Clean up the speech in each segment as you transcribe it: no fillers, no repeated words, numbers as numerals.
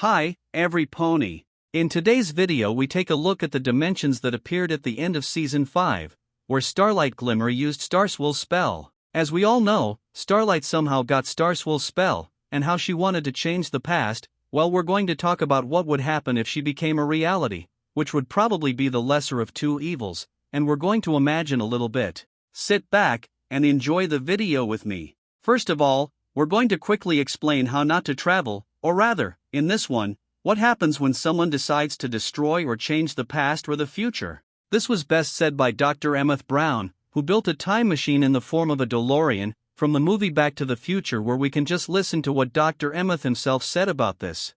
Hi, every pony. In today's video we take a look at the dimensions that appeared at the end of Season 5, where Starlight Glimmer used starswill's spell. As we all know, Starlight somehow got starswill's spell, and how she wanted to change the past. Well, we're going to talk about what would happen if she became a reality, which would probably be the lesser of two evils, and we're going to imagine a little bit. Sit back, and enjoy the video with me. First of all, we're going to quickly explain how not to travel, or rather, in this one, what happens when someone decides to destroy or change the past or the future. This was best said by Dr. Emmett Brown, who built a time machine in the form of a DeLorean, from the movie Back to the Future, where we can just listen to what Dr. Emmett himself said about this.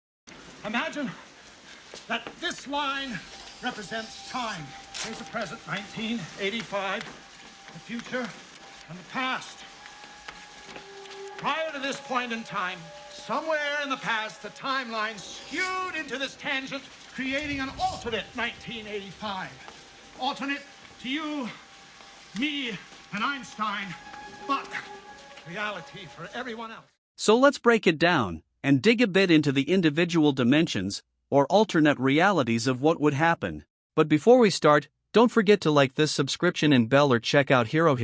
Imagine that this line represents time. Here's the present, 1985, the future, and the past. Prior to this point in time, somewhere in the past, the timeline skewed into this tangent, creating an alternate 1985. Alternate to you, me, and Einstein, but reality for everyone else. So let's break it down, and dig a bit into the individual dimensions, or alternate realities of what would happen. But before we start, don't forget to like this subscription and bell, or check out Hero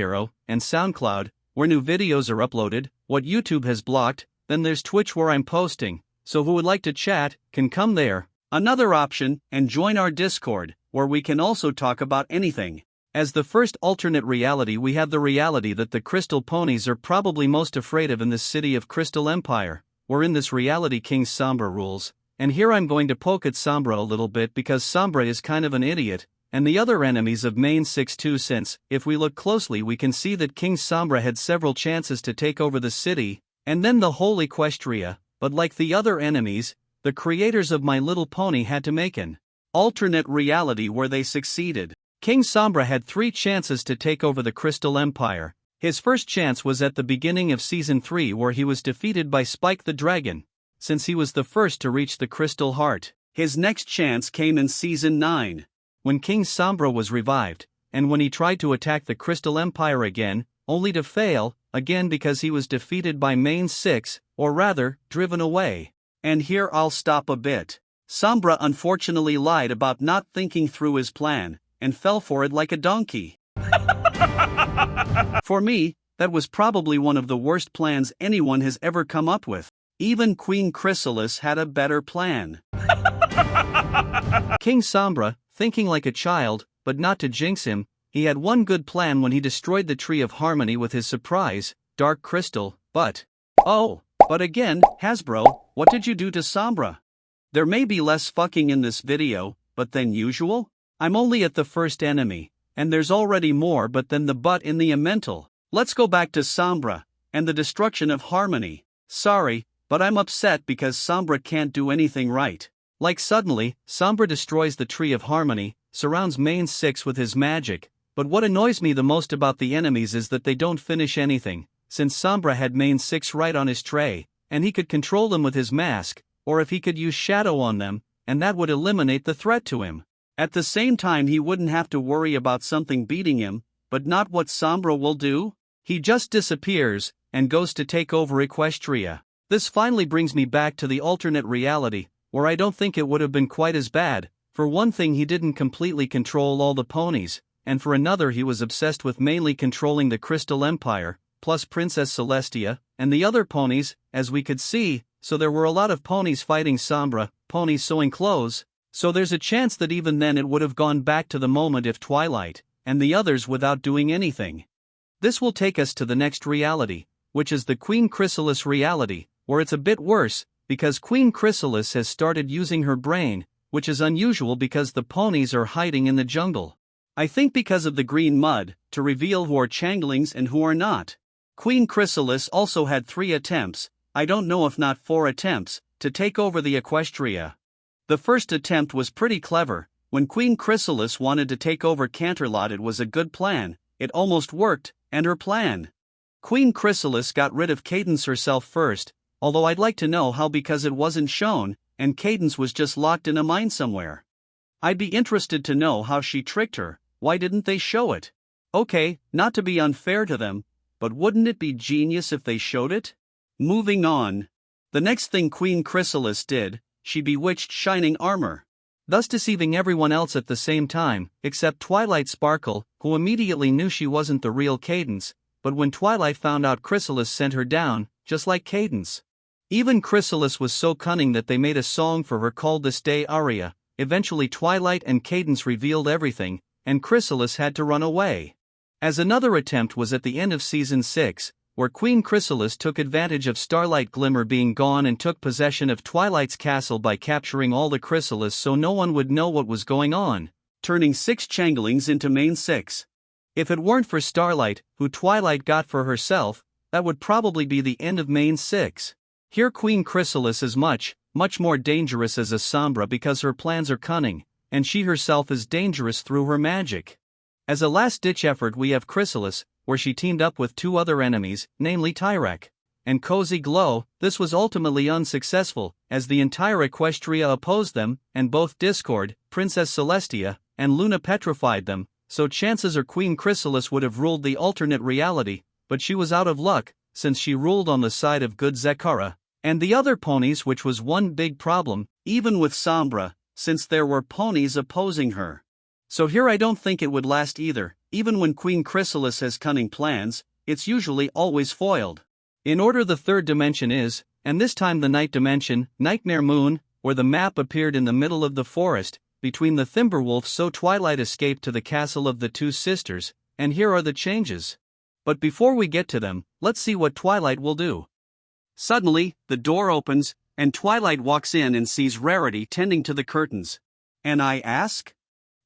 and SoundCloud, where new videos are uploaded. What YouTube has blocked, then there's Twitch where I'm posting, so who would like to chat, can come there. Another option, and join our Discord, where we can also talk about anything. As the first alternate reality, we have the reality that the crystal ponies are probably most afraid of in the city of Crystal Empire, where in this reality King Sombra rules. And here I'm going to poke at Sombra a little bit because Sombra is kind of an idiot, and the other enemies of main 6-2, since, if we look closely, we can see that King Sombra had several chances to take over the city, and then the whole Equestria, but like the other enemies, the creators of My Little Pony had to make an alternate reality where they succeeded. King Sombra had 3 chances to take over the Crystal Empire. His first chance was at the beginning of Season 3, where he was defeated by Spike the Dragon, since he was the first to reach the Crystal Heart. His next chance came in Season 9, when King Sombra was revived, and when he tried to attack the Crystal Empire again, only to fail, again because he was defeated by main 6, or rather, driven away. And here I'll stop a bit. Sombra unfortunately lied about not thinking through his plan, and fell for it like a donkey. For me, that was probably one of the worst plans anyone has ever come up with. Even Queen Chrysalis had a better plan. King Sombra, thinking like a child, but not to jinx him, he had one good plan when he destroyed the Tree of Harmony with his surprise, Dark Crystal, but again, Hasbro, what did you do to Sombra? There may be less fucking in this video, but than usual? I'm only at the first enemy, and there's already more but than the butt in the Elemental. Let's go back to Sombra, and the destruction of Harmony. Sorry, but I'm upset because Sombra can't do anything right. Like suddenly, Sombra destroys the Tree of Harmony, surrounds main 6 with his magic, but what annoys me the most about the enemies is that they don't finish anything, since Sombra had main 6 right on his tray, and he could control them with his mask, or if he could use shadow on them, and that would eliminate the threat to him. At the same time, he wouldn't have to worry about something beating him, but not what Sombra will do. He just disappears, and goes to take over Equestria. This finally brings me back to the alternate reality, where I don't think it would have been quite as bad. For one thing, he didn't completely control all the ponies, and for another, he was obsessed with mainly controlling the Crystal Empire, plus Princess Celestia, and the other ponies, as we could see, so there were a lot of ponies fighting Sombra, ponies sewing clothes, so there's a chance that even then it would have gone back to the moment if Twilight, and the others without doing anything. This will take us to the next reality, which is the Queen Chrysalis reality, where it's a bit worse, because Queen Chrysalis has started using her brain, which is unusual because the ponies are hiding in the jungle. I think because of the green mud, to reveal who are changelings and who are not. Queen Chrysalis also had 3 attempts, I don't know if not 4 attempts, to take over the Equestria. The first attempt was pretty clever. When Queen Chrysalis wanted to take over Canterlot, it was a good plan, it almost worked, and her plan. Queen Chrysalis got rid of Cadence herself first, although I'd like to know how, because it wasn't shown, and Cadence was just locked in a mine somewhere. I'd be interested to know how she tricked her. Why didn't they show it? Okay, not to be unfair to them, but wouldn't it be genius if they showed it? Moving on. The next thing Queen Chrysalis did, she bewitched shining armor, thus deceiving everyone else at the same time, except Twilight Sparkle, who immediately knew she wasn't the real Cadence, but when Twilight found out Chrysalis sent her down, just like Cadence. Even Chrysalis was so cunning that they made a song for her called the Stay aria. Eventually Twilight and Cadence revealed everything, and Chrysalis had to run away. As another attempt was at the end of Season 6, where Queen Chrysalis took advantage of Starlight Glimmer being gone and took possession of Twilight's castle by capturing all the Chrysalis so no one would know what was going on, turning 6 changelings into main 6. If it weren't for Starlight, who Twilight got for herself, that would probably be the end of main 6. Here Queen Chrysalis is much more dangerous as a Sombra because her plans are cunning, and she herself is dangerous through her magic. As a last-ditch effort we have Chrysalis, where she teamed up with 2 other enemies, namely Tyreek and Cozy Glow. This was ultimately unsuccessful, as the entire Equestria opposed them, and both Discord, Princess Celestia, and Luna petrified them, so chances are Queen Chrysalis would have ruled the alternate reality, but she was out of luck, since she ruled on the side of good Zekara and the other ponies, which was one big problem, even with Sombra, since there were ponies opposing her. So here I don't think it would last either. Even when Queen Chrysalis has cunning plans, it's usually always foiled. In order the third dimension is, and this time the night dimension, Nightmare Moon, where the map appeared in the middle of the forest, between the Thimberwolves, so Twilight escaped to the castle of the 2 sisters, and here are the changes. But before we get to them, let's see what Twilight will do. Suddenly, the door opens, and Twilight walks in and sees Rarity tending to the curtains. And I ask?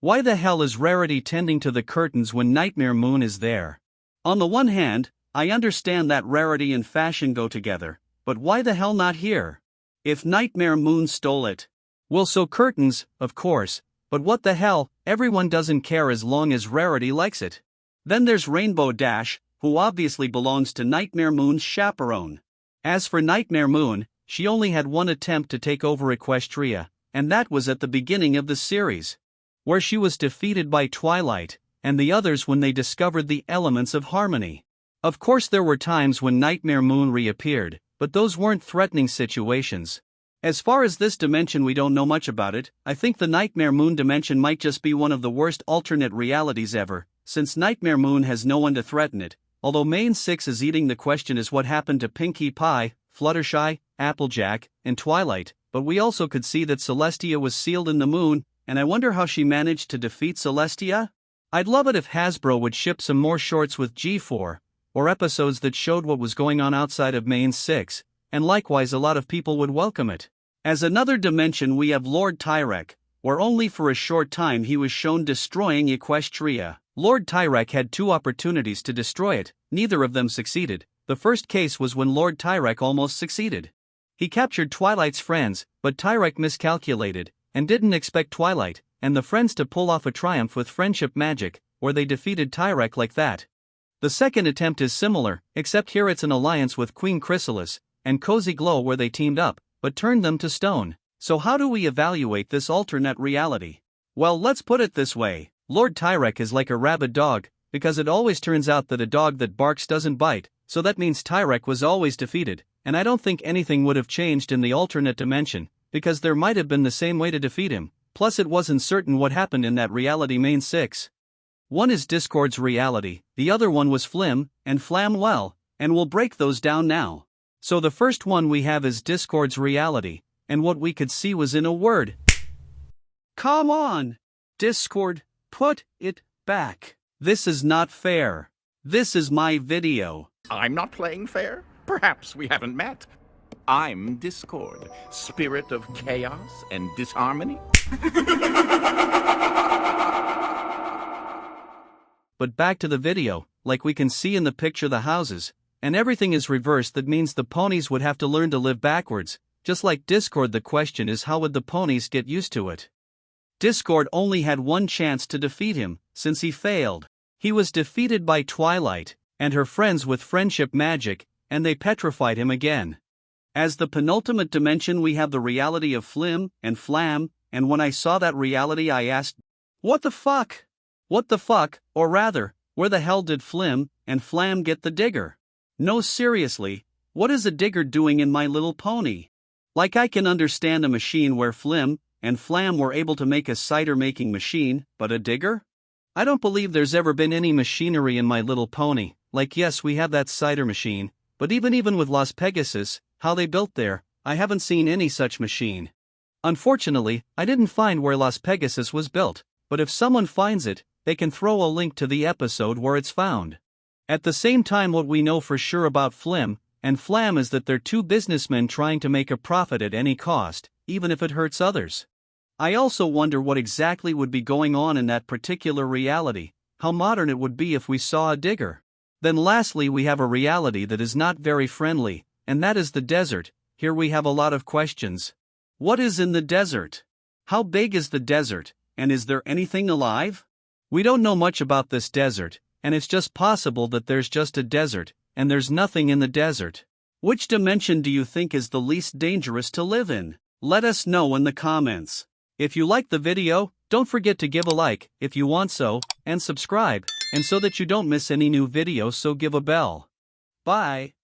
Why the hell is Rarity tending to the curtains when Nightmare Moon is there? On the one hand, I understand that Rarity and fashion go together, but why the hell not here? If Nightmare Moon stole it. Well, so curtains, of course, but what the hell, everyone doesn't care as long as Rarity likes it. Then there's Rainbow Dash, who obviously belongs to Nightmare Moon's chaperone. As for Nightmare Moon, she only had one attempt to take over Equestria, and that was at the beginning of the series, where she was defeated by Twilight, and the others when they discovered the elements of harmony. Of course there were times when Nightmare Moon reappeared, but those weren't threatening situations. As far as this dimension we don't know much about it. I think the Nightmare Moon dimension might just be one of the worst alternate realities ever, since Nightmare Moon has no one to threaten it. Although main 6 is eating, the question is what happened to Pinkie Pie, Fluttershy, Applejack, and Twilight, but we also could see that Celestia was sealed in the moon, and I wonder how she managed to defeat Celestia? I'd love it if Hasbro would ship some more shorts with G4, or episodes that showed what was going on outside of main 6, and likewise a lot of people would welcome it. As another dimension we have Lord Tyreek, where only for a short time he was shown destroying Equestria. Lord Tyreek had 2 opportunities to destroy it, neither of them succeeded. The first case was when Lord Tyreek almost succeeded. He captured Twilight's friends, but Tyreek miscalculated, and didn't expect Twilight and the friends to pull off a triumph with friendship magic, where they defeated Tyreek like that. The second attempt is similar, except here it's an alliance with Queen Chrysalis and Cozy Glow where they teamed up, but turned them to stone. So how do we evaluate this alternate reality? Well, let's put it this way. Lord Tyreek is like a rabid dog, because it always turns out that a dog that barks doesn't bite, so that means Tyreek was always defeated, and I don't think anything would have changed in the alternate dimension, because there might have been the same way to defeat him, plus it wasn't certain what happened in that reality main 6. One is Discord's reality, the other one was Flim and Flam well, and we'll break those down now. So the first one we have is Discord's reality, and what we could see was in a word. Come on! Discord, put it back. This is not fair. This is my video. I'm not playing fair. Perhaps we haven't met. I'm Discord, spirit of chaos and disharmony. But back to the video, like we can see in the picture the houses, and everything is reversed. That means the ponies would have to learn to live backwards, just like Discord. The question is how would the ponies get used to it? Discord only had one chance to defeat him, since he failed. He was defeated by Twilight and her friends with friendship magic, and they petrified him again. As the penultimate dimension we have the reality of Flim and Flam, and when I saw that reality I asked, what the fuck? What the fuck, or rather, where the hell did Flim and Flam get the digger? No, seriously, what is a digger doing in My Little Pony? Like I can understand a machine where Flim and Flam were able to make a cider-making machine, but a digger? I don't believe there's ever been any machinery in My Little Pony. Like yes, we have that cider machine, but even with Las Pegasus, how they built there, I haven't seen any such machine. Unfortunately, I didn't find where Las Pegasus was built, but if someone finds it, they can throw a link to the episode where it's found. At the same time, what we know for sure about Flim and Flam is that they're two businessmen trying to make a profit at any cost, even if it hurts others. I also wonder what exactly would be going on in that particular reality, how modern it would be if we saw a digger. Then lastly, we have a reality that is not very friendly, and that is the desert. Here we have a lot of questions. What is in the desert? How big is the desert, and is there anything alive? We don't know much about this desert, and it's just possible that there's just a desert, and there's nothing in the desert. Which dimension do you think is the least dangerous to live in? Let us know in the comments. If you liked the video, don't forget to give a like if you want so, and subscribe, and so that you don't miss any new videos, so give a bell. Bye.